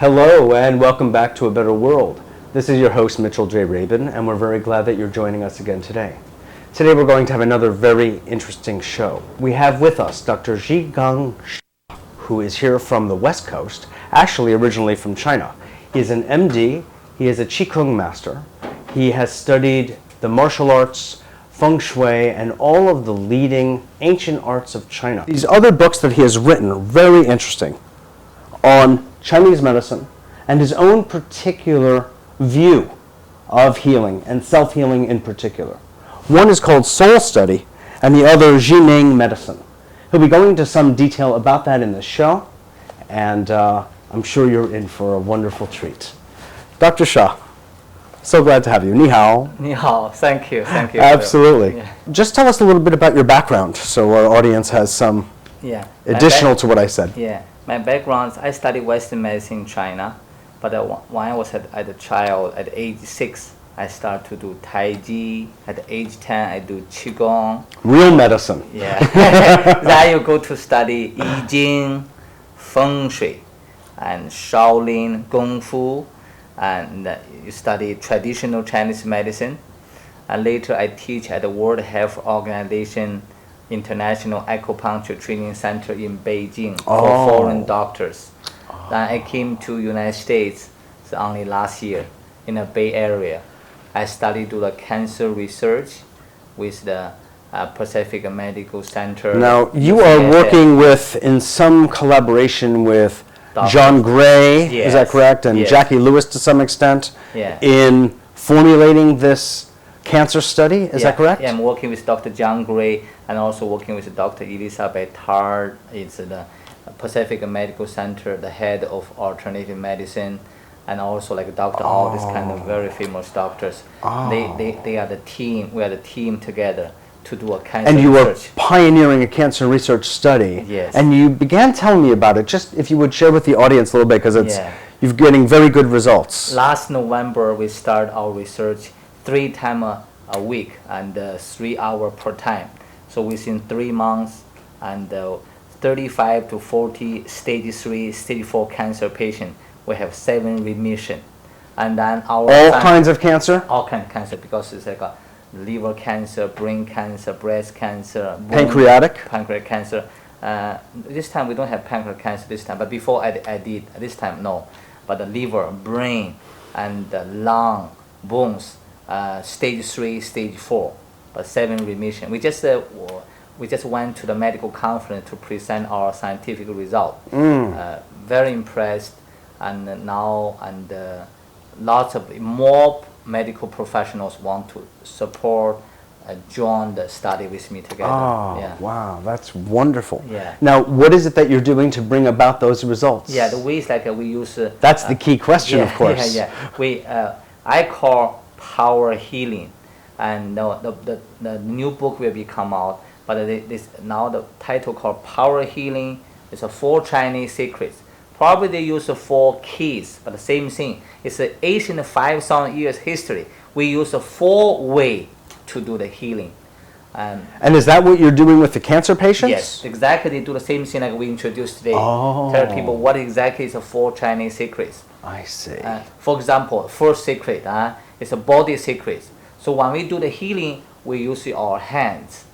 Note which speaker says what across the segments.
Speaker 1: Hello and welcome back to A Better World. This is your host Mitchell J. Rabin, and we're very glad that you're joining us again today. Today we're going to have another very interesting show. We have with us Dr. Zhigang Shi, who is here from the West Coast, actually originally from China. He is an MD, he is a Qigong master, he has studied the martial arts, feng shui, and all of the leading ancient arts of China. These other books that he has written are very interesting on Chinese medicine and his own particular view of healing and self-healing in particular. One is called Soul Study and the other Jining Medicine. He'll be going into some detail about that in this show, and I'm sure you're in for a wonderful treat. Dr. Shah, so glad to have you. Ni hao.
Speaker 2: Ni hao. Thank you.
Speaker 1: Absolutely. Yeah. Just tell us a little bit about your background so our audience has some additional to what I said.
Speaker 2: Yeah. My background, I studied Western medicine in China, but when I was at a child, at age 6, I started to do Tai Chi. At age 10, I do Qigong.
Speaker 1: Real medicine.
Speaker 2: Yeah. Then you go to study I Ching, Feng Shui, and Shaolin Kung Fu, and you study traditional Chinese medicine. And later I teach at the World Health Organization International Acupuncture Training Center in Beijing for foreign doctors. Then I came to United States only last year in the Bay Area. I studied the cancer research with the Pacific Medical Center.
Speaker 1: Now you are working with, in some collaboration with John Gray,
Speaker 2: yes.
Speaker 1: Is that correct? And
Speaker 2: yes.
Speaker 1: Jackie Lewis to some extent, in formulating this cancer study, is that correct?
Speaker 2: Yeah, I'm working with Dr. John Gray and also working with Dr. Elizabeth Tard. It's the Pacific Medical Center, the head of alternative medicine, and also like Dr. All these kind of very famous doctors. They are the team. We are the team together to do a cancer research. And you were
Speaker 1: pioneering a cancer research study.
Speaker 2: Yes.
Speaker 1: And you began telling me about it. Just if you would share with the audience a little bit, because you're getting very good results.
Speaker 2: Last November, we start our research 3 times a week and 3 hours per time. So within 3 months, and 35 to 40 stage 3, stage 4 cancer patients, we have 7 remission. And then our
Speaker 1: all kinds of cancer?
Speaker 2: All kinds of cancer, because it's like a liver cancer, brain cancer, breast cancer,
Speaker 1: pancreatic
Speaker 2: cancer. This time we don't have pancreatic cancer this time, but before I did. This time no. But the liver, brain, and the lung, bones, stage 3, stage 4, but 7 remission. We just went to the medical conference to present our scientific result. Very impressed, and now lots of more medical professionals want to support, join the study with me together.
Speaker 1: Wow, that's wonderful.
Speaker 2: Yeah.
Speaker 1: Now, what is it that you're doing to bring about those results?
Speaker 2: Yeah, the way is like we use.
Speaker 1: That's the key question, of course.
Speaker 2: I call power healing, and the new book will be come out. But now the title called Power Healing is 4 Chinese secrets. Probably they use 4 keys, but the same thing. It's an ancient 5,000 years history. We use 4 ways to do the healing.
Speaker 1: And is that what you're doing with the cancer patients?
Speaker 2: Yes, exactly. They do the same thing like we introduced today. Tell people what exactly is 4 Chinese secrets.
Speaker 1: I see.
Speaker 2: For example, first secret is a body secret. So when we do the healing, we use our hands.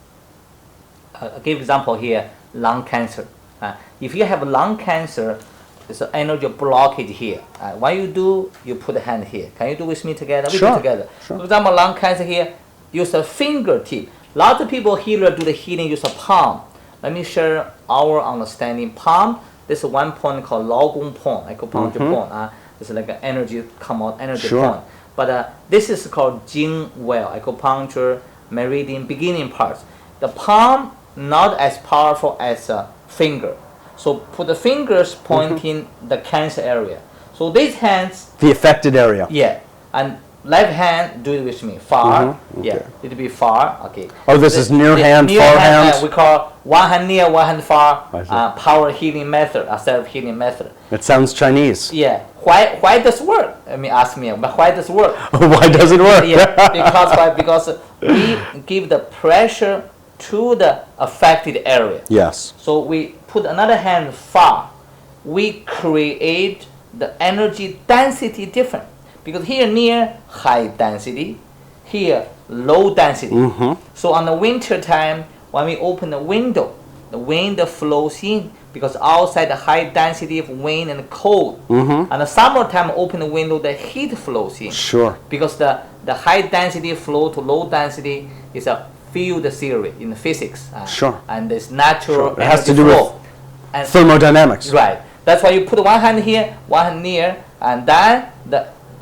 Speaker 2: I'll give example here, lung cancer. If you have lung cancer, there's an energy blockage here. What you do, you put a hand here. Can you do with me together?
Speaker 1: Sure.
Speaker 2: We do together.
Speaker 1: Sure.
Speaker 2: For example, lung cancer here, use a fingertip. Lots of people healer do the healing use a palm. Let me share our understanding. Palm, there's one point called Lao Gong point, acupuncture point. It's like an energy come out, energy point. But this is called Jing well, acupuncture, meridian, beginning parts. The palm not as powerful as a finger. So put the fingers pointing the cancer area. So these hands.
Speaker 1: The affected area.
Speaker 2: Yeah. And left hand, do it with me. Far. Yeah. It'll be far. Okay.
Speaker 1: Oh, this is near hand, far hand.
Speaker 2: We call one hand near, one hand far. Power healing method, self-healing method.
Speaker 1: It sounds Chinese.
Speaker 2: Yeah. Why does it work? Let me ask me. But why does it work?
Speaker 1: Why does it work?
Speaker 2: Yeah. Because we give the pressure to the affected area.
Speaker 1: Yes.
Speaker 2: So we put another hand far. We create the energy density different. Because here near high density, here low density. So on the winter time, when we open the window, the wind flows in because outside the high density of wind and cold. And the summertime, open the window, the heat flows in.
Speaker 1: Sure.
Speaker 2: Because the high density flow to low density is a field theory in physics.
Speaker 1: Sure.
Speaker 2: And it's natural.
Speaker 1: It has to do
Speaker 2: flow.
Speaker 1: with
Speaker 2: And
Speaker 1: thermodynamics.
Speaker 2: right. That's why you put one hand here, one hand near, and then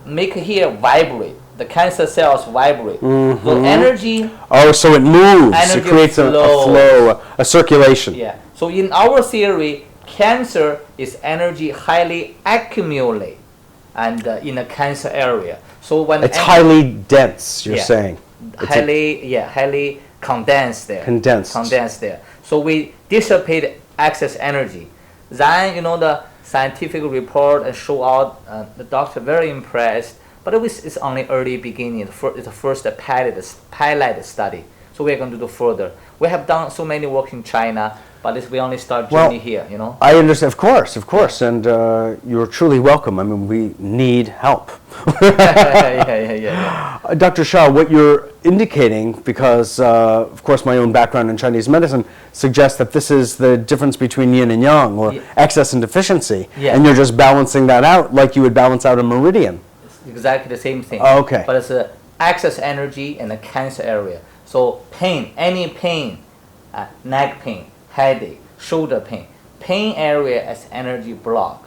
Speaker 2: make here vibrate. The cancer cells vibrate. So energy.
Speaker 1: Oh, so it moves. It
Speaker 2: Energy
Speaker 1: creates a flow, a circulation.
Speaker 2: Yeah. So in our theory, cancer is energy highly accumulate, and in a cancer area. So when
Speaker 1: It's highly dense. You're
Speaker 2: Yeah.
Speaker 1: saying.
Speaker 2: highly condensed there.
Speaker 1: Condensed.
Speaker 2: there. So we dissipate excess energy. Then the scientific report show out the doctor very impressed, but it's only early beginning. It's the first pilot study. So we're going to do further. We have done so many work in China, but we only start journey here.
Speaker 1: I understand, of course, and you're truly welcome. I mean, we need help.
Speaker 2: yeah.
Speaker 1: Dr. Shah, what you're indicating, because of course my own background in Chinese medicine suggests that this is the difference between yin and yang, or excess and deficiency, and you're just balancing that out like you would balance out a meridian.
Speaker 2: It's exactly the same thing.
Speaker 1: Oh, okay.
Speaker 2: But it's excess energy in the cancer area. So pain, any pain, neck pain, headache, shoulder pain area as energy block.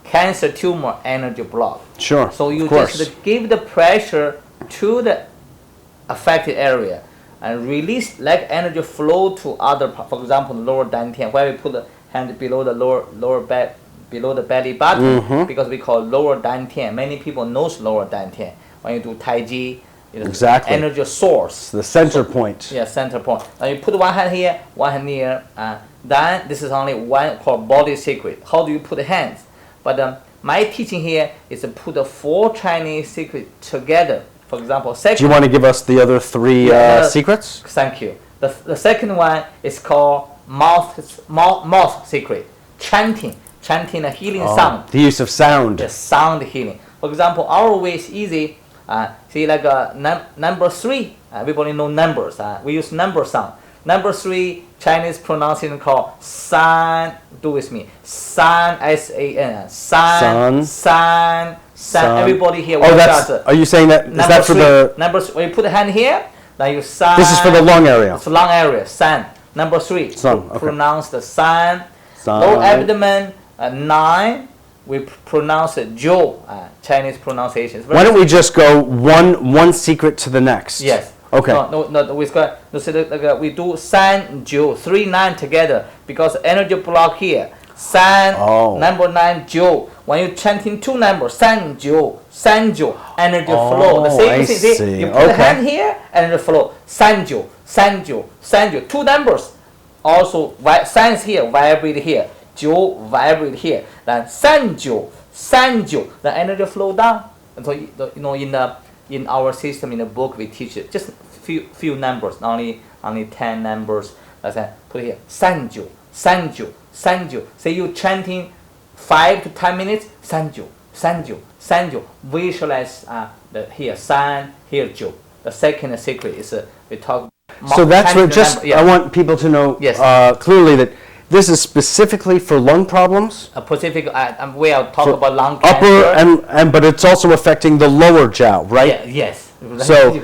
Speaker 2: Cancer tumor energy block.
Speaker 1: Sure.
Speaker 2: So you
Speaker 1: of course.
Speaker 2: just give the pressure to the affected area and release, let energy flow to other part. For example, lower dantian, where we put the hand below the below the belly button, because we call lower dantian. Many people knows lower dantian. When you do Tai Chi,
Speaker 1: exactly.
Speaker 2: Energy source.
Speaker 1: The center point.
Speaker 2: Yeah, center point. Now you put one hand here, one hand near. Then this is only one called body secret. How do you put the hands? But my teaching here is to put the 4 Chinese secrets together. For example, second.
Speaker 1: Do you want to give us the other 3 secrets?
Speaker 2: Thank you. The second one is called mouth secret. Chanting a healing sound.
Speaker 1: The use of sound.
Speaker 2: The sound healing. For example, our way is easy. See, like number 3. Everybody know numbers. We use number sound. Number 3, Chinese pronunciation called san. Do with me. San, S-A-N. San. Everybody here.
Speaker 1: Are you saying that? Is that for the
Speaker 2: number? When you put the hand here, then you san.
Speaker 1: This is for the lung area.
Speaker 2: It's lung area. San. Number 3.
Speaker 1: Sun. Okay.
Speaker 2: Pronounce the san. Low abdomen. 9. We pronounce it Jiu. Chinese pronunciation.
Speaker 1: Why don't we just go one secret to the next?
Speaker 2: Yes.
Speaker 1: Okay.
Speaker 2: No. We do San Jiu 3 9 together because energy block here. San number 9 Jiu. When you chanting 2 numbers, San Jiu, energy flow. The same thing. See? You put the hand here, energy flow. San Jiu. 2 numbers. Also, San is here, vibrate here. Jiu vibrate here. Then San Jiu. The energy flow down. And so in our system, in the book, we teach it just few numbers, only 10 numbers. That's put here. Sanju. Say you chanting 5 to 10 minutes. Sanju. Visualize here san, here ju. The second secret is we talk.
Speaker 1: So that's what I want people to know clearly that this is specifically for lung problems.
Speaker 2: We'll talk about lung cancer.
Speaker 1: Upper but it's also affecting the lower jiao, right?
Speaker 2: Yeah, yes.
Speaker 1: So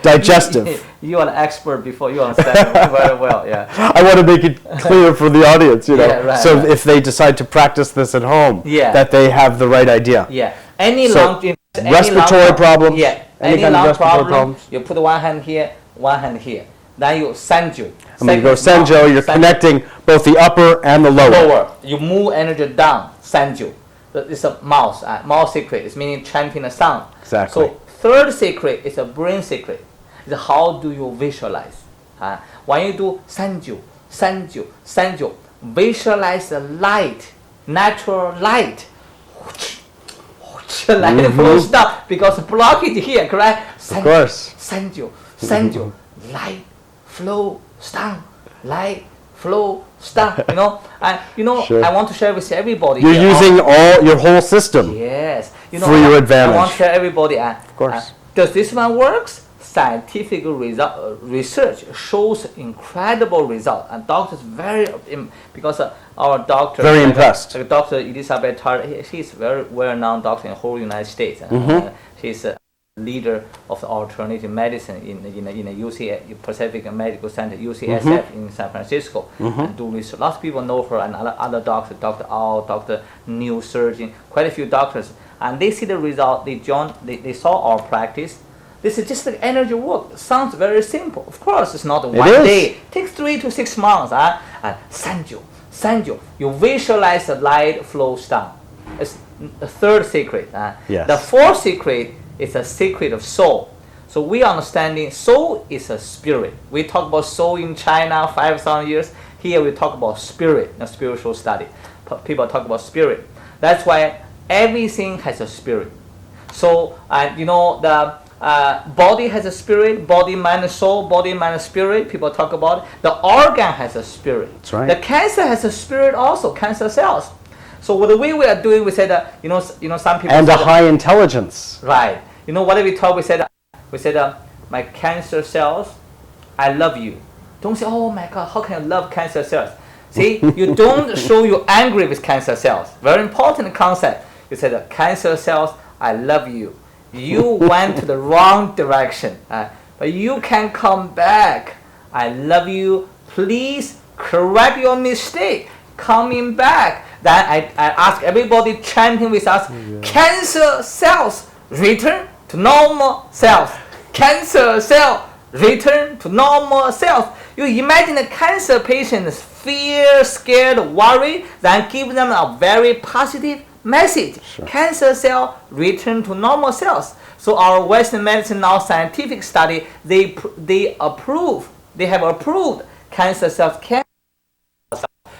Speaker 1: digestive.
Speaker 2: You are an expert before. You understand very well. Yeah.
Speaker 1: I want to make it clear for the audience,
Speaker 2: Yeah, right,
Speaker 1: so if they decide to practice this at home, that they have the right idea.
Speaker 2: Yeah. Any
Speaker 1: respiratory problems.
Speaker 2: Yeah. Any kind of respiratory problems. You put one hand here, one hand here. Then you sanju.
Speaker 1: I'm going to go sanjo. You're connecting both the upper and the lower.
Speaker 2: You move energy down. Sanju. It's a mouth. Mouth secret. It's meaning chanting a sound.
Speaker 1: Exactly.
Speaker 2: So third secret is a brain secret. It's how do you visualize? When you do sanju, visualize the light, natural light. Light flows down because blockage here, correct?
Speaker 1: Of course.
Speaker 2: Sanju, light flows down, light flow, stop, and
Speaker 1: Sure.
Speaker 2: I want to share with everybody.
Speaker 1: You're
Speaker 2: here,
Speaker 1: using your whole system.
Speaker 2: yes,
Speaker 1: for your advantage.
Speaker 2: I want to share everybody.
Speaker 1: Of course.
Speaker 2: Does this one works? Scientific research shows incredible result, and doctors because our doctor
Speaker 1: Very impressed.
Speaker 2: Dr. Elizabeth Tarr, she's very well-known doctor in the whole United States. She's a leader of the alternative medicine in the UC Pacific Medical Center, UCSF in San Francisco. And do research. Lots of people know her, and other doctors, Dr. Al, Dr. New surgeon, quite a few doctors, and they see the result. They saw our practice. This is just like energy work. Sounds very simple. Of course, it's not one day. It takes 3 to 6 months. And sanju. You visualize the light flows down. It's the third secret.
Speaker 1: Yes.
Speaker 2: The fourth secret is a secret of soul. So we understanding soul is a spirit. We talk about soul in China 5,000 years. Here we talk about spirit, a spiritual study. People talk about spirit. That's why everything has a spirit. So the body has a spirit, body, mind, soul, body, mind, spirit. People talk about it. The organ has a spirit.
Speaker 1: That's right.
Speaker 2: The cancer has a spirit also, cancer cells. So what we are doing, we said that, some people...
Speaker 1: And a high intelligence.
Speaker 2: Right. What we talk, we said, my cancer cells, I love you. Don't say, oh my God, how can I love cancer cells? See, you don't show you're angry with cancer cells. Very important concept. You said, cancer cells, I love you. You went to the wrong direction, but you can come back. I love you. Please correct your mistake. Coming back. Then I ask everybody chanting with us, cancer cells, return to normal cells. Cancer cell, return to normal cells. You imagine a cancer patient is fear, scared, worried, then give them a very positive message.
Speaker 1: Sure.
Speaker 2: Cancer cell return to normal cells. So our Western medicine now scientific study, they have approved cancer cells.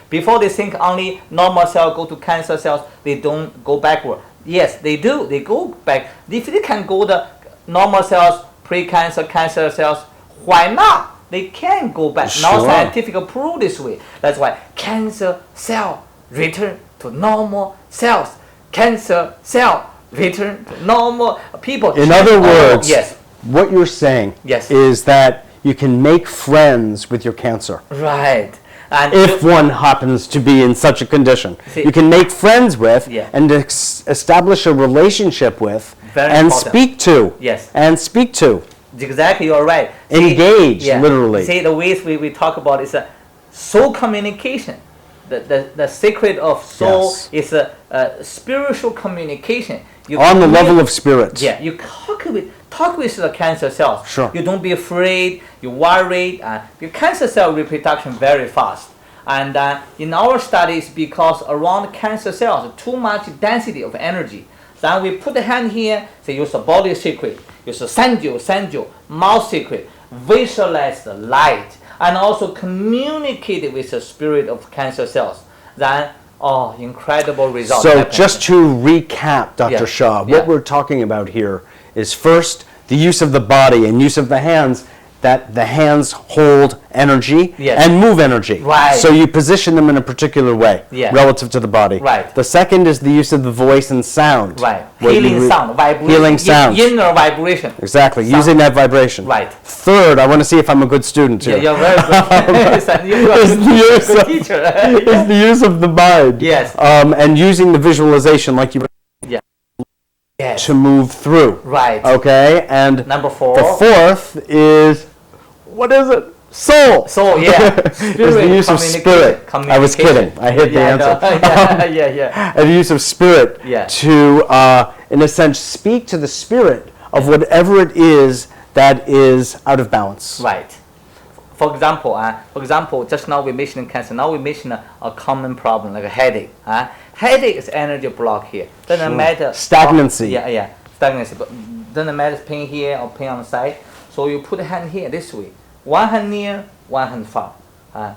Speaker 2: Before they think only normal cells go to cancer cells, they don't go backward. Yes, they do. They go back. If they can go to normal cells, pre-cancer, cancer cells, why not? They can go back.
Speaker 1: Sure.
Speaker 2: Now scientific approved this way. That's why cancer cell return to normal cells. Cancer cell return to normal people.
Speaker 1: In other words,
Speaker 2: yes.
Speaker 1: What you're saying
Speaker 2: Yes.
Speaker 1: is that you can make friends with your cancer.
Speaker 2: Right. And
Speaker 1: If one happens to be in such a condition,
Speaker 2: See-
Speaker 1: you can make friends with
Speaker 2: Yeah.
Speaker 1: and establish a relationship with
Speaker 2: Very
Speaker 1: and
Speaker 2: important.
Speaker 1: speak to.
Speaker 2: Yes.
Speaker 1: And speak to.
Speaker 2: Exactly, you're right.
Speaker 1: Engage, literally.
Speaker 2: See, the ways we talk about is a soul communication. The secret of soul
Speaker 1: Yes.
Speaker 2: is a spiritual communication. You
Speaker 1: On the
Speaker 2: commu-
Speaker 1: level of spirit.
Speaker 2: Yeah, you talk with the cancer cells.
Speaker 1: Sure.
Speaker 2: You don't be afraid. You worried. Your cancer cell reproduction very fast. And in our studies, because around cancer cells, too much density of energy. Then we put the hand here. Say use the body secret. Use the sanju, mouth secret. Visualize the light and also communicate with the spirit of cancer cells. Then incredible results.
Speaker 1: So
Speaker 2: happen.
Speaker 1: just to recap, Dr.
Speaker 2: Yeah.
Speaker 1: Shah,
Speaker 2: Yeah.
Speaker 1: what we're talking about here is first the use of the body and use of the hands, that the hands hold energy
Speaker 2: Yes.
Speaker 1: and move energy.
Speaker 2: Right.
Speaker 1: So you position them in a particular way
Speaker 2: Yeah.
Speaker 1: relative to the body.
Speaker 2: Right.
Speaker 1: The second is the use of the voice and sound.
Speaker 2: Right.
Speaker 1: What you
Speaker 2: Healing
Speaker 1: re-
Speaker 2: sound, vibration.
Speaker 1: Healing sound.
Speaker 2: Inner vibration.
Speaker 1: Exactly,
Speaker 2: Sound.
Speaker 1: using that vibration.
Speaker 2: Right.
Speaker 1: Third, I want to see if I'm a good student
Speaker 2: Yeah,
Speaker 1: here.
Speaker 2: you're very good. You are
Speaker 1: Is
Speaker 2: a
Speaker 1: the use
Speaker 2: good
Speaker 1: of-
Speaker 2: teacher.
Speaker 1: is the use of the mind.
Speaker 2: Yes.
Speaker 1: And using the visualization like you
Speaker 2: Yes.
Speaker 1: to move through.
Speaker 2: Right.
Speaker 1: Okay, and
Speaker 2: Number 4.
Speaker 1: the fourth is, what is it? Soul.
Speaker 2: So yeah,
Speaker 1: Is the use of spirit. I was kidding. I hit the answer.
Speaker 2: Yeah.
Speaker 1: And the use of spirit
Speaker 2: Yeah.
Speaker 1: to, in a sense, speak to the spirit of whatever it is that is out of balance.
Speaker 2: Right. For example, just now we mentioned cancer. Now we mention a common problem like a headache. Headache is energy block here. Doesn't
Speaker 1: Sure.
Speaker 2: matter.
Speaker 1: Stagnancy.
Speaker 2: Yeah, stagnancy. But doesn't matter pain here or pain on the side. So you put a hand here this way. One hand near, one hand far. I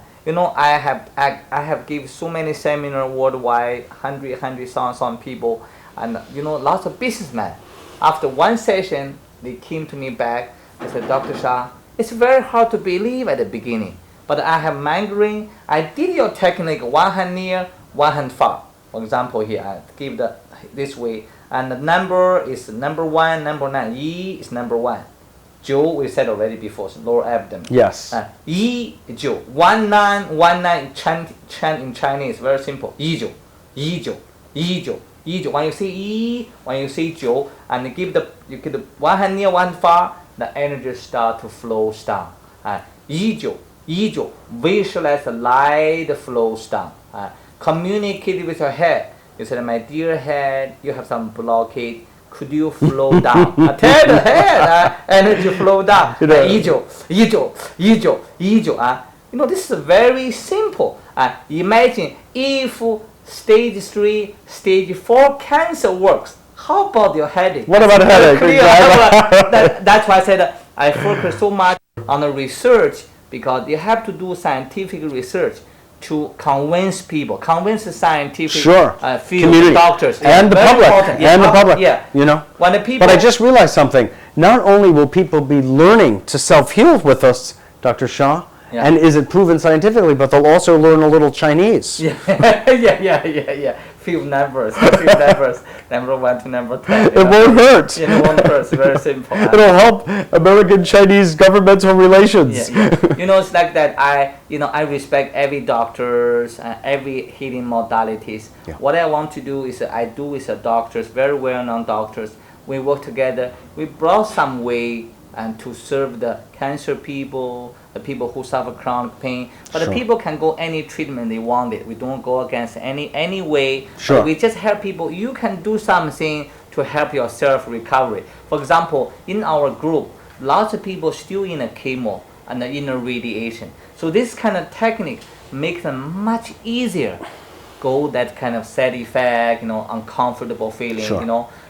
Speaker 2: have given so many seminars worldwide, 100,000 people, and lots of businessmen. After one session, they came to me back. They said, Dr. Shah, it's very hard to believe at the beginning, but I have migraine. I did your technique one hand near, one hand far. For example, here I give this way, and the number is number 1, number 9. Yi is number 1. 9 we said already before, so lower abdomen.
Speaker 1: Yes.
Speaker 2: Yi 9, 1919 chant in Chinese very simple. Yi 9, Yi 9, Yi 9. Yi 9. When you say Yi, when you say 9, and you give the one hand near, one far, the energy start to flow down. Yi 9, Yi 9. Visualize the light flows down. Communicate with your head. You said, my dear head, you have some blockade. Could you flow down? Tell the head, energy flow down. Yi 9, Yi 9, Yi 9, Yi 9. This is very simple. Imagine if stage 3, stage 4 cancer works. How about your headache?
Speaker 1: What about a headache?
Speaker 2: Exactly. That's why I said I focus so much on the research, because you have to do scientific research to convince people, convince the scientific field,
Speaker 1: community,
Speaker 2: doctors,
Speaker 1: and the public,
Speaker 2: and
Speaker 1: the public.
Speaker 2: Yeah, when the people.
Speaker 1: But I just realized something. Not only will people be learning to self-heal with us, Dr. Shah, and is it proven scientifically, but they'll also learn a little Chinese.
Speaker 2: Yeah. Few numbers, number 1 to number 10.
Speaker 1: It won't hurt.
Speaker 2: It won't hurt. It's very simple.
Speaker 1: It'll help American-Chinese governmental relations.
Speaker 2: It's like that. I respect every doctors and every healing modalities. What I want to do is I do with the doctors, very well-known doctors. We work together. We brought some way and to serve the cancer people, the people who suffer chronic pain. But the people can go any treatment they wanted. We don't go against any way.
Speaker 1: Sure.
Speaker 2: We just help people. You can do something to help yourself recovery. For example, in our group, lots of people still in a chemo and in a radiation. So this kind of technique makes them much easier go that kind of side effect, uncomfortable feeling,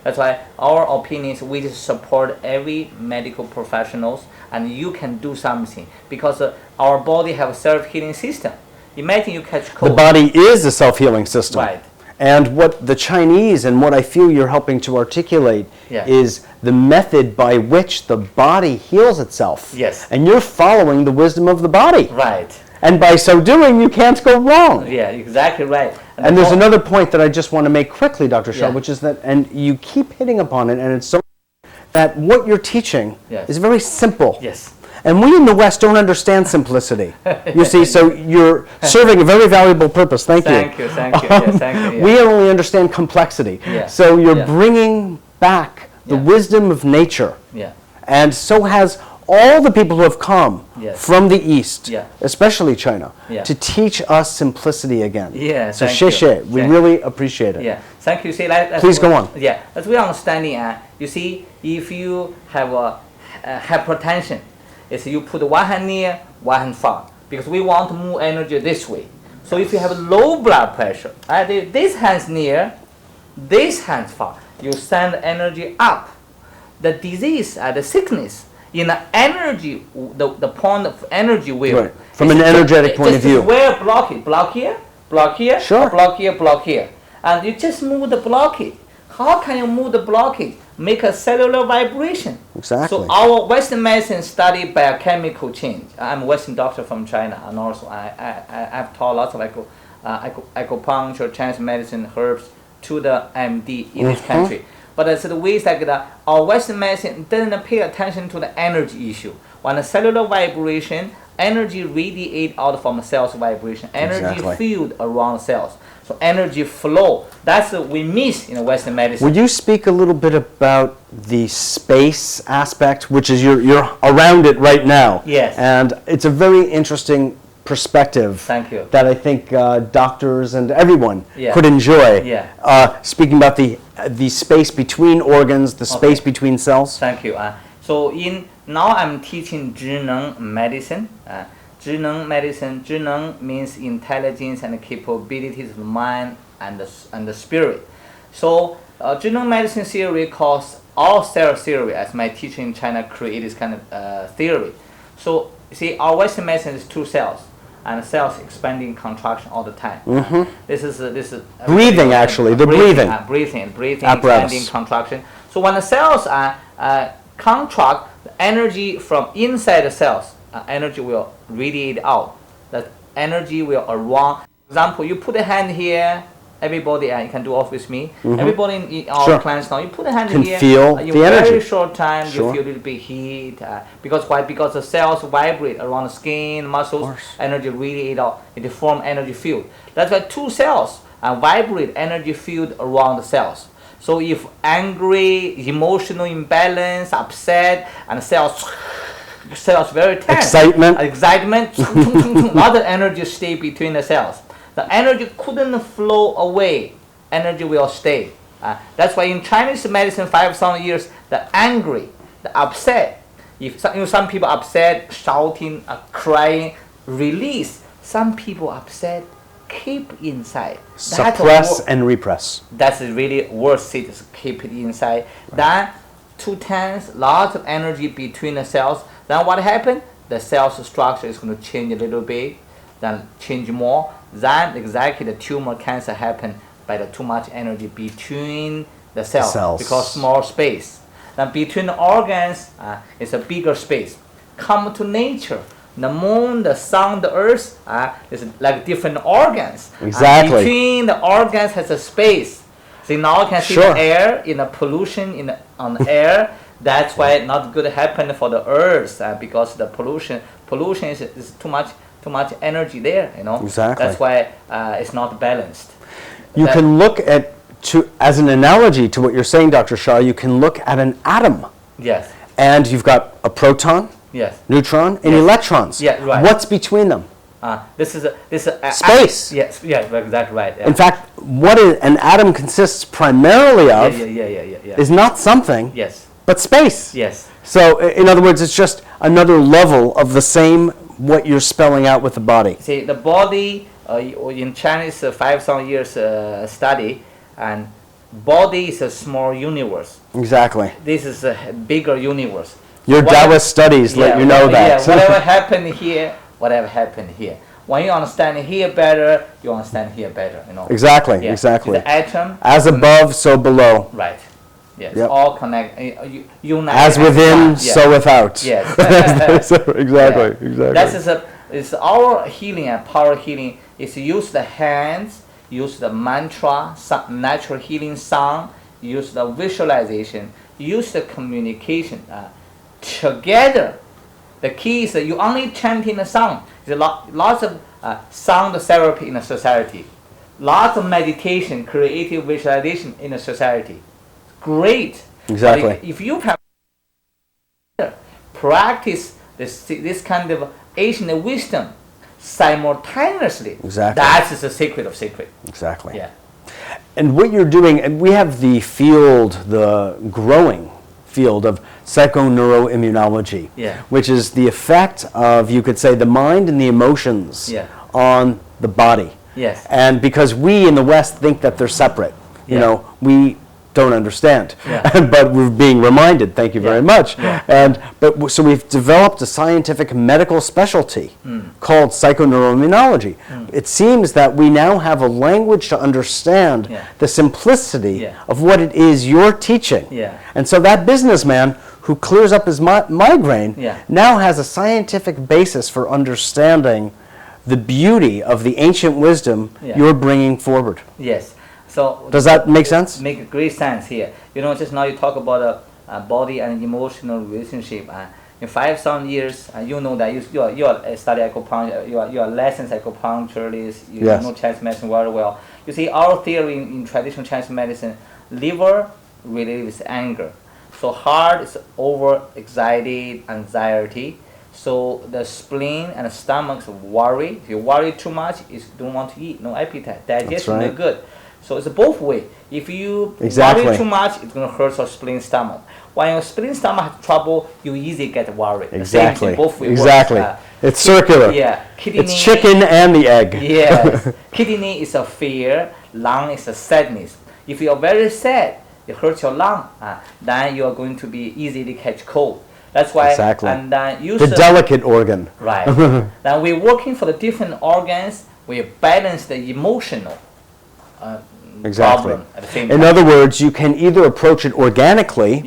Speaker 2: That's why our opinion is we just support every medical professionals, and you can do something, because our body have a self-healing system. Imagine you catch cold.
Speaker 1: The body is a self-healing system.
Speaker 2: Right.
Speaker 1: And what the Chinese, and what I feel you're helping to articulate, is the method by which the body heals itself.
Speaker 2: Yes.
Speaker 1: And you're following the wisdom of the body.
Speaker 2: Right.
Speaker 1: And by so doing, you can't go wrong.
Speaker 2: Yeah, exactly right.
Speaker 1: And there's another point that I just want to make quickly, Dr. Shah, which is that, and you keep hitting upon it, and it's so that what you're teaching is very simple.
Speaker 2: Yes.
Speaker 1: And we in the West don't understand simplicity. You see, so you're serving a very valuable purpose. Thank you.
Speaker 2: Thank you. Yes, thank you.
Speaker 1: We only understand complexity. So you're bringing back the wisdom of nature. And so has all the people who have come from the East, especially China, to teach us simplicity again. So we really appreciate it.
Speaker 2: Thank you.
Speaker 1: Please go on.
Speaker 2: As we understanding, you see, if you have a hypertension, is you put one hand near, one hand far, because we want to move energy this way. So if you have low blood pressure, this hand's near, this hand's far, you send energy up. The disease, the sickness, in the energy, the point of energy wave.
Speaker 1: Right. From an energetic point of view.
Speaker 2: Where blockage? Block here, block here, block here, block here. And you just move the blockage. How can you move the blockage? Make a cellular vibration.
Speaker 1: Exactly.
Speaker 2: So our Western medicine study biochemical change. I'm a Western doctor from China, and also I've taught lots of acupuncture, Chinese medicine, herbs to the MD in this country. But it's the ways like that. Our Western medicine doesn't pay attention to the energy issue. When the cellular vibration, energy radiate out from cells vibration, energy field around cells. So energy flow. That's what we miss in Western medicine.
Speaker 1: Would you speak a little bit about the space aspect, which is you're around it right now?
Speaker 2: Yes.
Speaker 1: And it's a very interesting perspective.
Speaker 2: Thank you.
Speaker 1: That I think doctors and everyone could enjoy. Speaking about the space between organs, the space between cells.
Speaker 2: Thank you. So now I'm teaching 智能 medicine. 智能 medicine. 智能 means intelligence and capabilities of the mind and the spirit. So 智能 medicine theory calls all cell theory, as my teacher in China created this kind of theory. So you see, our Western medicine is 2 cells. And cells expanding contraction all the time. This is
Speaker 1: breathing, actually. The breathing.
Speaker 2: Breathing, expanding contraction. So when the cells contract, the energy from inside the cells, energy will radiate out the energy will around. For example, you put a hand here. Everybody, you can do off with me. Everybody in our
Speaker 1: Sure.
Speaker 2: class now, you put a hand
Speaker 1: Can
Speaker 2: here.
Speaker 1: feel
Speaker 2: in
Speaker 1: the energy.
Speaker 2: very short time,
Speaker 1: Sure.
Speaker 2: you feel a little bit heat. Because why? Because the cells vibrate around the skin, muscles.
Speaker 1: course.
Speaker 2: Energy radiate out. It form energy field. That's why two cells vibrate energy field around the cells. So if angry, emotional imbalance, upset, and cells very tense. Excitement. Lot of energy stay between the cells. The energy couldn't flow away. Energy will stay. That's why in Chinese medicine, 5,000 years, the angry, the upset. If some people upset, shouting, crying, release. Some people upset, keep inside.
Speaker 1: Suppress and repress.
Speaker 2: That's really worst it is keep it inside. Then too tense, lots of energy between the cells. Then what happened? The cell's structure is going to change a little bit, then change more. Then exactly the tumor cancer happen by the too much energy between the cells. Because small space. Then between the organs, it's a bigger space. Come to nature. The moon, the sun, the earth is like different organs.
Speaker 1: Exactly.
Speaker 2: Between the organs has a space. See, now you can see
Speaker 1: Sure.
Speaker 2: the air in the pollution on the air. That's why not good happen for the earth because the pollution is too much energy there.
Speaker 1: Exactly.
Speaker 2: That's why it's not balanced.
Speaker 1: You can look at, as an analogy to what you're saying, Dr. Shah, you can look at an atom.
Speaker 2: Yes.
Speaker 1: And you've got a proton,
Speaker 2: Yes.
Speaker 1: neutron, and electrons.
Speaker 2: Yeah, right.
Speaker 1: What's between them?
Speaker 2: This is
Speaker 1: Space.
Speaker 2: Yes. Yeah. Exactly right. Yeah.
Speaker 1: In fact, what an atom consists primarily of
Speaker 2: Yeah.
Speaker 1: is not something,
Speaker 2: Yes.
Speaker 1: but space.
Speaker 2: Yes.
Speaker 1: So, in other words, it's just another level of the same what you're spelling out with the body.
Speaker 2: See, the body in Chinese 5,000 years study, and body is a small universe.
Speaker 1: Exactly.
Speaker 2: This is a bigger universe.
Speaker 1: Your Taoist studies let you know that.
Speaker 2: Yeah, whatever happened here, whatever happened here. When you understand here better, you understand here better.
Speaker 1: Exactly.
Speaker 2: Yeah.
Speaker 1: Exactly.
Speaker 2: The atom.
Speaker 1: As above, so below.
Speaker 2: Right. Yes.
Speaker 1: Yep.
Speaker 2: All connect. Unite.
Speaker 1: As within,
Speaker 2: Yeah.
Speaker 1: so without.
Speaker 2: Yes.
Speaker 1: Exactly.
Speaker 2: Yeah.
Speaker 1: Exactly.
Speaker 2: That is our healing and power healing. Is use the hands, use the mantra, natural healing sound, use the visualization, use the communication. Together, the key is that you only chanting the sound. There's lots of sound therapy in a society, lots of meditation, creative visualization in a society. Great.
Speaker 1: Exactly.
Speaker 2: But if you practice this kind of ancient wisdom simultaneously,
Speaker 1: Exactly.
Speaker 2: that is the secret of secret.
Speaker 1: Exactly.
Speaker 2: Yeah.
Speaker 1: And what you're doing, and we have the field, the growing field of psychoneuroimmunology, which is the effect of, you could say, the mind and the emotions on the body.
Speaker 2: Yes.
Speaker 1: And because we in the West think that they're separate, we don't understand, but we're being reminded. Thank you very much. So we've developed a scientific medical specialty called psychoneuroimmunology. It seems that we now have a language to understand the simplicity of what it is you're teaching. And so that businessman who clears up his migraine now has a scientific basis for understanding the beauty of the ancient wisdom you're bringing forward.
Speaker 2: Yes. So
Speaker 1: does that make sense?
Speaker 2: Make great sense here. Just now you talk about body and emotional relationship. In 5,000 years, you know that you are study acupuncture, you are licensed acupuncturist, you know Chinese medicine very well. You see, our theory in traditional Chinese medicine, liver related with anger. So heart is over-excited, anxiety. So the spleen and the stomach worry. If you worry too much, you don't want to eat, no appetite, digestion not good. So it's both way. If you worry too much, it's going to hurt your spleen stomach. When your spleen stomach has trouble, you easily get worried.
Speaker 1: Exactly.
Speaker 2: Both ways
Speaker 1: exactly. It's circular.
Speaker 2: Yeah. Kidney,
Speaker 1: it's chicken and the egg.
Speaker 2: Yes. Kidney is a fear. Lung is a sadness. If you are very sad, it hurts your lung. Then you are going to be easily catch cold. That's why.
Speaker 1: Exactly.
Speaker 2: And
Speaker 1: the delicate organ.
Speaker 2: Right. Then we're working for the different organs. We balance the emotional.
Speaker 1: Exactly.
Speaker 2: Problem at the same
Speaker 1: In
Speaker 2: time.
Speaker 1: other words, you can either approach it organically,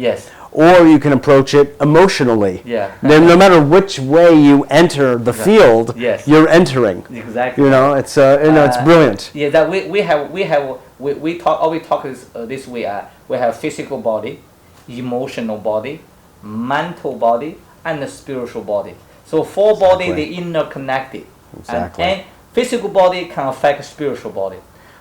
Speaker 1: or you can approach it emotionally.
Speaker 2: Yeah.
Speaker 1: Then no matter which way you enter the field,
Speaker 2: Yes.
Speaker 1: you're entering.
Speaker 2: Exactly.
Speaker 1: You know, it's it's brilliant.
Speaker 2: Yeah, that we talk this way. We have physical body, emotional body, mental body, and the spiritual body. So four body they interconnected.
Speaker 1: Exactly.
Speaker 2: And physical body can affect spiritual body.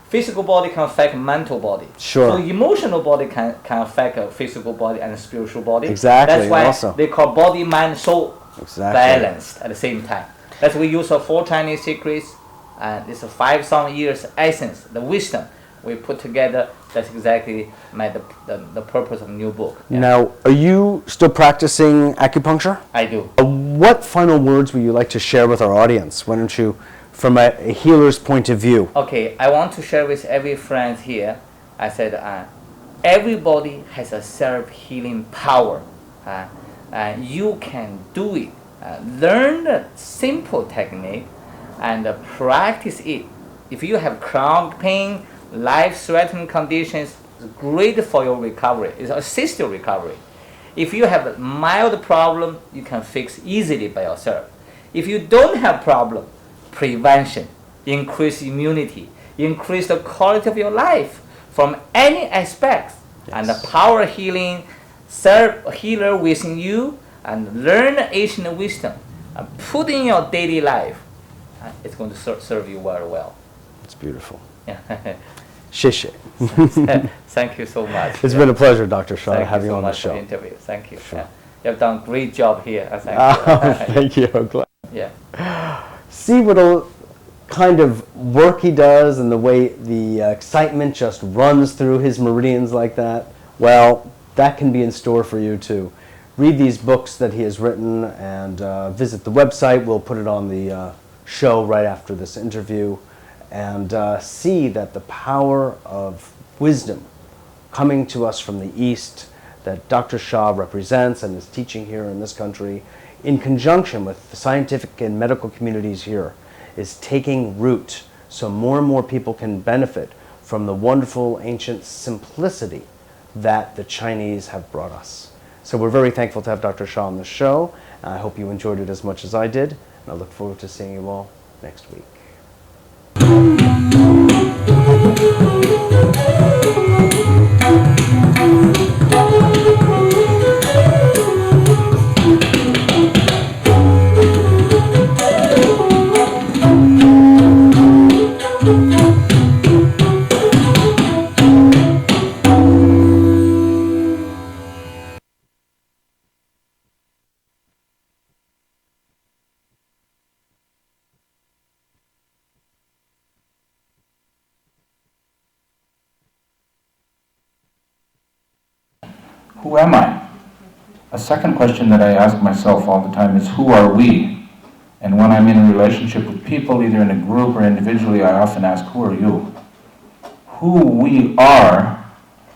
Speaker 2: Physical body can affect mental body.
Speaker 1: Sure.
Speaker 2: So emotional body can affect a physical body and a spiritual body.
Speaker 1: Exactly.
Speaker 2: That's why
Speaker 1: Also.
Speaker 2: they call body, mind, soul balanced at the same time. That's why we use 4 Chinese secrets, and it's a 5,000 years essence, the wisdom we put together. That's exactly the purpose of the new book. Yeah.
Speaker 1: Now, are you still practicing acupuncture?
Speaker 2: I do.
Speaker 1: What final words would you like to share with our audience? Why don't you, from a healer's point of view?
Speaker 2: Okay, I want to share with every friend here. I said, everybody has a self-healing power. You can do it. Learn the simple technique and practice it. If you have chronic pain, life-threatening conditions, it's great for your recovery. It assists your recovery. If you have a mild problem, you can fix easily by yourself. If you don't have problem, prevention, increase immunity, increase the quality of your life from any aspects. Yes. And the power healing, self-healer within you, and learn ancient wisdom and put in your daily life. It's going to serve you very well.
Speaker 1: It's beautiful.
Speaker 2: Yeah.
Speaker 1: 谢谢.
Speaker 2: Thank you so much.
Speaker 1: It's been a pleasure, Dr. Shaw, to have
Speaker 2: you
Speaker 1: you
Speaker 2: so
Speaker 1: on the
Speaker 2: much
Speaker 1: show.
Speaker 2: for the interview. Thank you.
Speaker 1: Sure.
Speaker 2: Yeah. You have done a great job here. Thank you.
Speaker 1: Thank you. I'm glad.
Speaker 2: Yeah.
Speaker 1: See what kind of work he does and the way the excitement just runs through his meridians like that. Well, that can be in store for you too. Read these books that he has written and visit the website. We'll put it on the show right after this interview, and see that the power of wisdom coming to us from the East that Dr. Shaw represents and is teaching here in this country, in conjunction with the scientific and medical communities here, is taking root so more and more people can benefit from the wonderful ancient simplicity that the Chinese have brought us. So we're very thankful to have Dr. Shaw on the show. I hope you enjoyed it as much as I did, and I look forward to seeing you all next week.
Speaker 3: Who am I? A second question that I ask myself all the time is, who are we? And when I'm in a relationship with people, either in a group or individually, I often ask, who are you? Who we are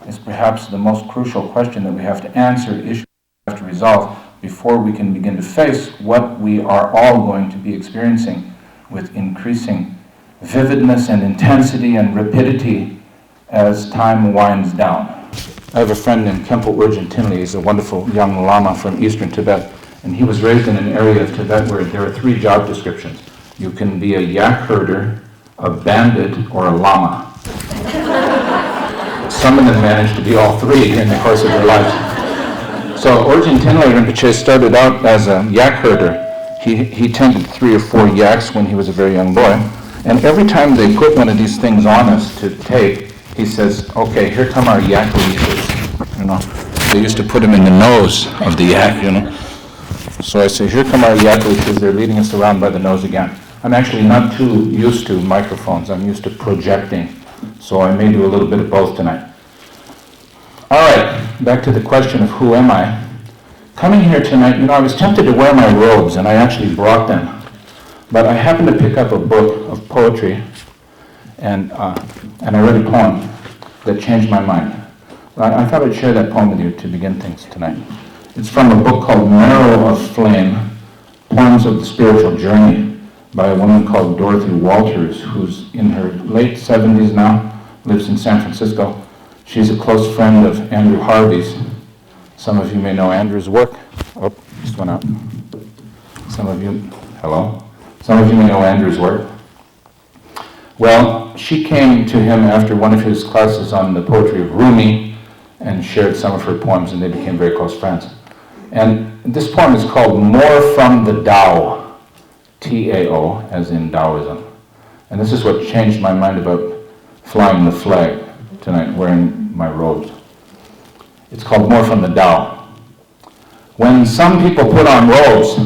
Speaker 3: is perhaps the most crucial question that we have to answer, issue we have to resolve before we can begin to face what we are all going to be experiencing with increasing vividness and intensity and rapidity as time winds down. I have a friend named Kempo Urgent Tinley. He's a wonderful young Lama from eastern Tibet, and he was raised in an area of Tibet where there are 3 job descriptions. You can be a yak herder, a bandit, or a Lama. Some of them managed to be all 3 in the course of their lives. So Urgent Tinley Rinpoche started out as a yak herder. He tended 3 or 4 yaks when he was a very young boy, and every time they put one of these things on us to take, he says, okay, here come our yak leashes, you know. They used to put them in the nose of the yak, you know. So I say, here come our yak leashes, they're leading us around by the nose again. I'm actually not too used to microphones, I'm used to projecting, so I may do a little bit of both tonight. All right, back to the question of who am I. Coming here tonight, you know, I was tempted to wear my robes, and I actually brought them. But I happened to pick up a book of poetry, and I read a poem that changed my mind. I thought I'd share that poem with you to begin things tonight. It's from a book called Marrow of Flame, Poems of the Spiritual Journey, by a woman called Dorothy Walters, who's in her late 70s now, lives in San Francisco. She's a close friend of Andrew Harvey's, Some of you may know Andrew's work. Oh, just went out. Some of you, hello? Some of you may know Andrew's work. Well, she came to him after one of his classes on the poetry of Rumi and shared some of her poems, and they became very close friends. And this poem is called More from the Tao, T-A-O, as in Taoism. And this is what changed my mind about flying the flag tonight, wearing my robes. It's called More from the Tao. When some people put on robes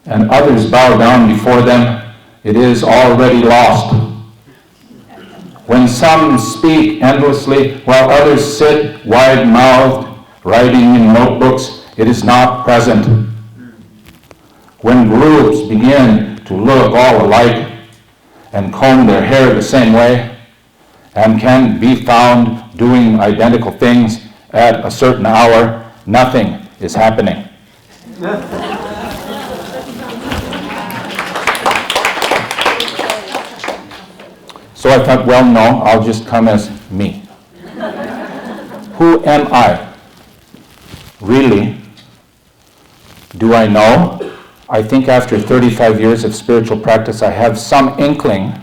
Speaker 3: and others bow down before them, it is already lost. When some speak endlessly while others sit wide-mouthed, writing in notebooks, it is not present. When groups begin to look all alike and comb their hair the same way and can be found doing identical things at a certain hour, nothing is happening. So I thought, well, no, I'll just come as me. Who am I? Really? Do I know? I think after 35 years of spiritual practice, I have some inkling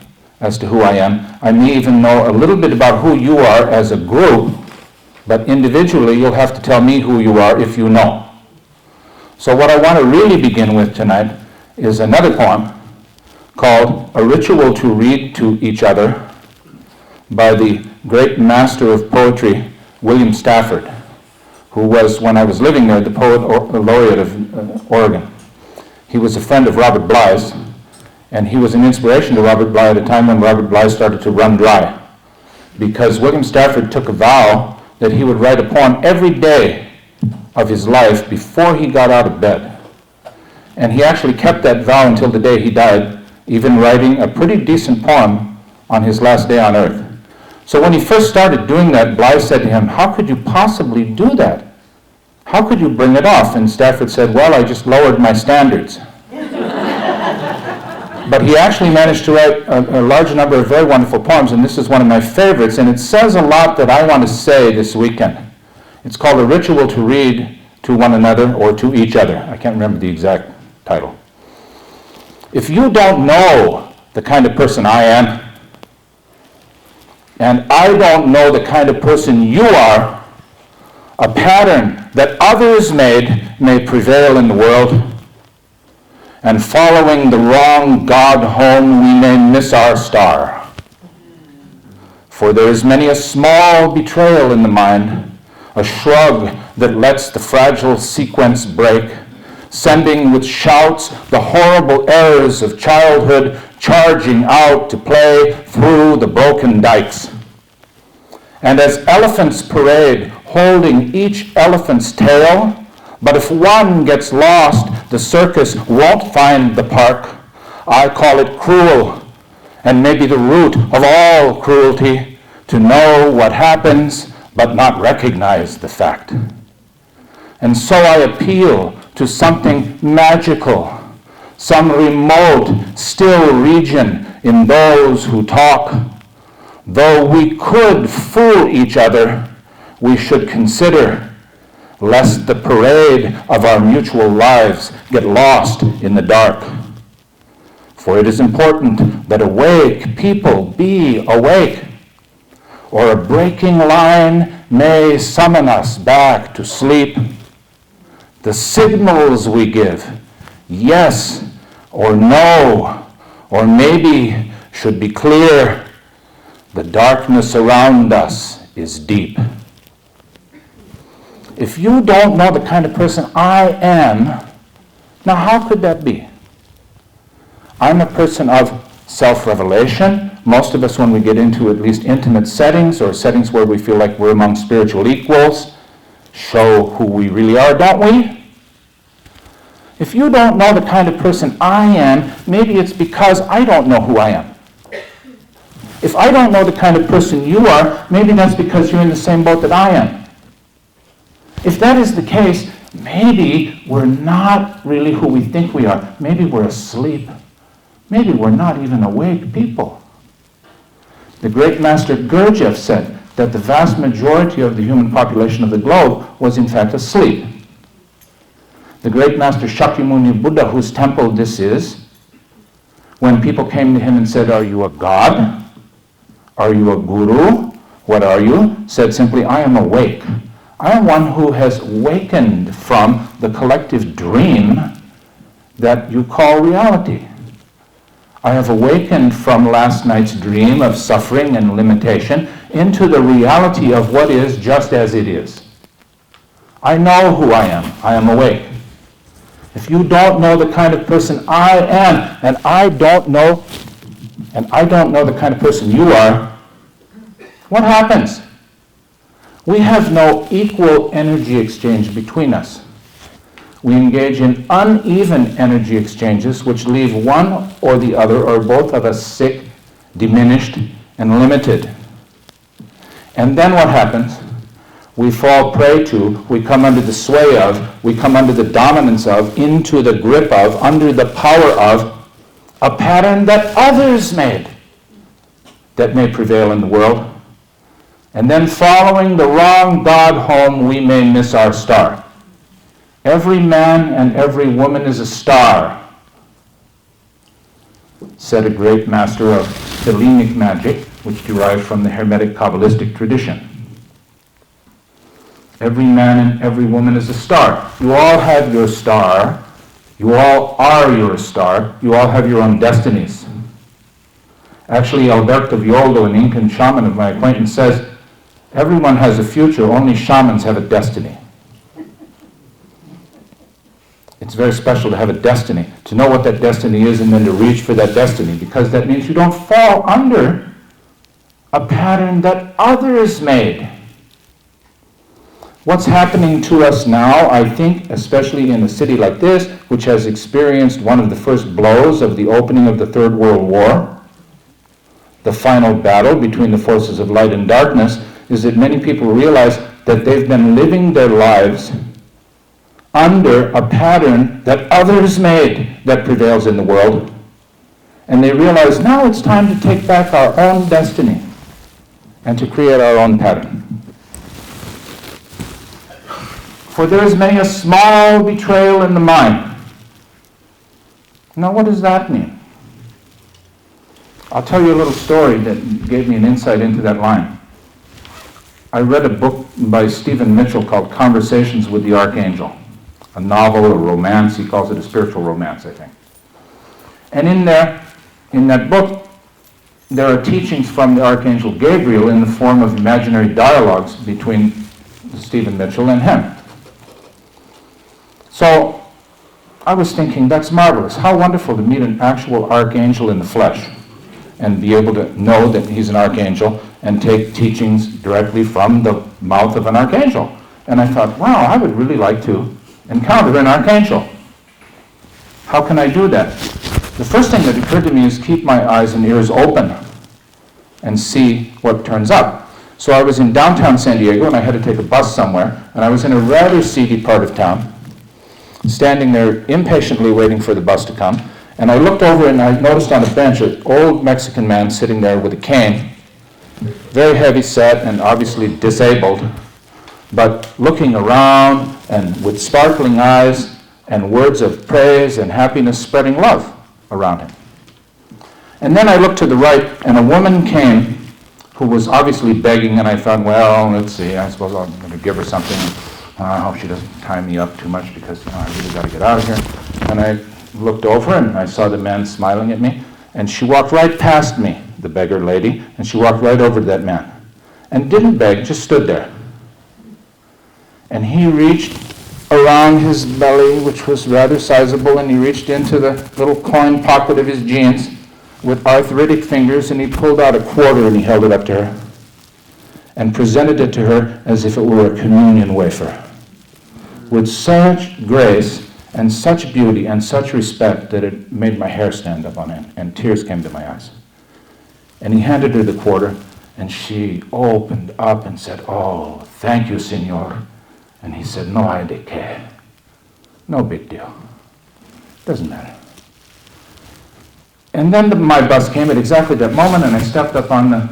Speaker 3: as to who I am. I may even know a little bit about who you are as a group, but individually, you'll have to tell me who you are if you know. So what I want to really begin with tonight is another poem called A Ritual to Read to Each Other by the great master of poetry, William Stafford, who was, when I was living there, the poet laureate of Oregon. He was a friend of Robert Bly's, and he was an inspiration to Robert Bly at a time when Robert Bly started to run dry, because William Stafford took a vow that he would write a poem every day of his life before he got out of bed. And he actually kept that vow until the day he died, even writing a pretty decent poem on his last day on earth. So when he first started doing that, Bly said to him, "How could you possibly do that? How could you bring it off?" And Stafford said, "Well, I just lowered my standards." But he actually managed to write a large number of very wonderful poems, and this is one of my favorites, and it says a lot that I want to say this weekend. It's called A Ritual to Read to One Another, or to Each Other. I can't remember the exact title. If you don't know the kind of person I am, and I don't know the kind of person you are, a pattern that others made may prevail in the world, and following the wrong God home, we may miss our star. For there is many a small betrayal in the mind, a shrug that lets the fragile sequence break, sending with shouts the horrible errors of childhood charging out to play through the broken dikes. And as elephants parade, holding each elephant's tail, but if one gets lost, the circus won't find the park. I call it cruel, and maybe the root of all cruelty, to know what happens, but not recognize the fact. And so I appeal to something magical, some remote, still region in those who talk. Though we could fool each other, we should consider, lest the parade of our mutual lives get lost in the dark. For it is important that awake people be awake, or a breaking line may summon us back to sleep. The signals we give, yes or no, or maybe should be clear. The darkness around us is deep. If you don't know the kind of person I am, now how could that be? I'm a person of self-revelation. Most of us, when we get into at least intimate settings, or settings where we feel like we're among spiritual equals, show who we really are, don't we? If you don't know the kind of person I am, maybe it's because I don't know who I am. If I don't know the kind of person you are, maybe that's because you're in the same boat that I am. If that is the case, maybe we're not really who we think we are. Maybe we're asleep. Maybe we're not even awake people. The great master Gurdjieff said, that the vast majority of the human population of the globe was in fact asleep. The great master Shakyamuni Buddha, whose temple this is, when people came to him and said, "Are you a god? Are you a guru? What are you?" said simply, "I am awake. I am one who has wakened from the collective dream that you call reality. I have awakened from last night's dream of suffering and limitation into the reality of what is just as it is. I know who I am. I am awake. If you don't know the kind of person I am, and I don't know the kind of person you are, what happens? We have no equal energy exchange between us. We engage in uneven energy exchanges which leave one or the other or both of us sick, diminished, and limited. And then what happens? We fall prey to, we come under the sway of, we come under the dominance of, into the grip of, under the power of a pattern that others made that may prevail in the world. And then following the wrong God home, we may miss our star. Every man and every woman is a star, said a great master of Hellenic magic, which derived from the Hermetic Kabbalistic tradition. Every man and every woman is a star. You all have your star. You all are your star. You all have your own destinies. Actually, Alberto Violdo, an Incan shaman of my acquaintance, says, everyone has a future, only shamans have a destiny. It's very special to have a destiny, to know what that destiny is and then to reach for that destiny, because that means you don't fall under a pattern that others made. What's happening to us now, I think, especially in a city like this, which has experienced one of the first blows of the opening of the Third World War, the final battle between the forces of light and darkness, is that many people realize that they've been living their lives under a pattern that others made that prevails in the world. And they realize now it's time to take back our own destiny and to create our own pattern. For there is many a small betrayal in the mind. Now, what does that mean? I'll tell you a little story that gave me an insight into that line. I read a book by Stephen Mitchell called Conversations with the Archangel, a novel, a romance. He calls it a spiritual romance, I think. And in that book, there are teachings from the Archangel Gabriel in the form of imaginary dialogues between Stephen Mitchell and him. So I was thinking, that's marvelous. How wonderful to meet an actual archangel in the flesh and be able to know that he's an archangel and take teachings directly from the mouth of an archangel. And I thought, wow, I would really like to encounter an archangel. How can I do that? The first thing that occurred to me is keep my eyes and ears open and see what turns up. So I was in downtown San Diego and I had to take a bus somewhere, and I was in a rather seedy part of town, standing there impatiently waiting for the bus to come, and I looked over and I noticed on a bench an old Mexican man sitting there with a cane, very heavy set and obviously disabled, but looking around and with sparkling eyes and words of praise and happiness, spreading love around him. And then I looked to the right, and a woman came who was obviously begging, and I thought, well, let's see, I suppose I'm going to give her something. I hope she doesn't tie me up too much because I really got to get out of here. And I looked over and I saw the man smiling at me, and she walked right past me, the beggar lady, and she walked right over to that man and didn't beg, just stood there. And he reached around his belly, which was rather sizable, and he reached into the little coin pocket of his jeans with arthritic fingers, and he pulled out a quarter and he held it up to her and presented it to her as if it were a communion wafer, with such grace and such beauty and such respect that it made my hair stand up on end, and tears came to my eyes. And he handed her the quarter, and she opened up and said, "Oh, thank you, Senor." And he said, "No hay de qué. No big deal. Doesn't matter." And then my bus came at exactly that moment, and I stepped up on the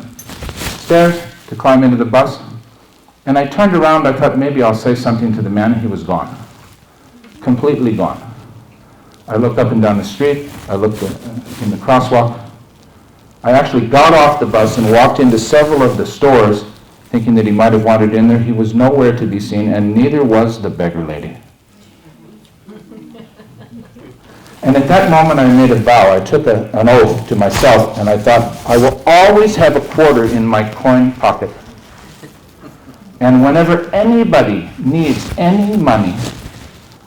Speaker 3: stairs, to climb into the bus. And I turned around, I thought maybe I'll say something to the man. He was gone. Completely gone. I looked up and down the street. I looked in the crosswalk. I actually got off the bus and walked into several of the stores thinking that he might have wandered in there. He was nowhere to be seen, and neither was the beggar lady. And at that moment I made a vow. I took an oath to myself, and I thought, I will always have a quarter in my coin pocket. And whenever anybody needs any money,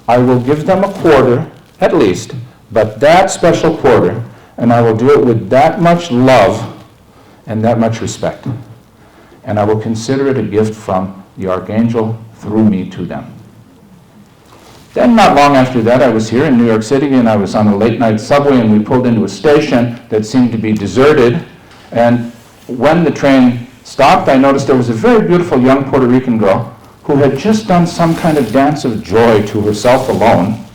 Speaker 3: I will give them a quarter, at least, but that special quarter, and I will do it with that much love and that much respect. And I will consider it a gift from the Archangel through me to them. Then not long after that, I was here in New York City, and I was on a late-night subway, and we pulled into a station that seemed to be deserted. And when the train stopped, I noticed there was a very beautiful young Puerto Rican girl who had just done some kind of dance of joy to herself alone.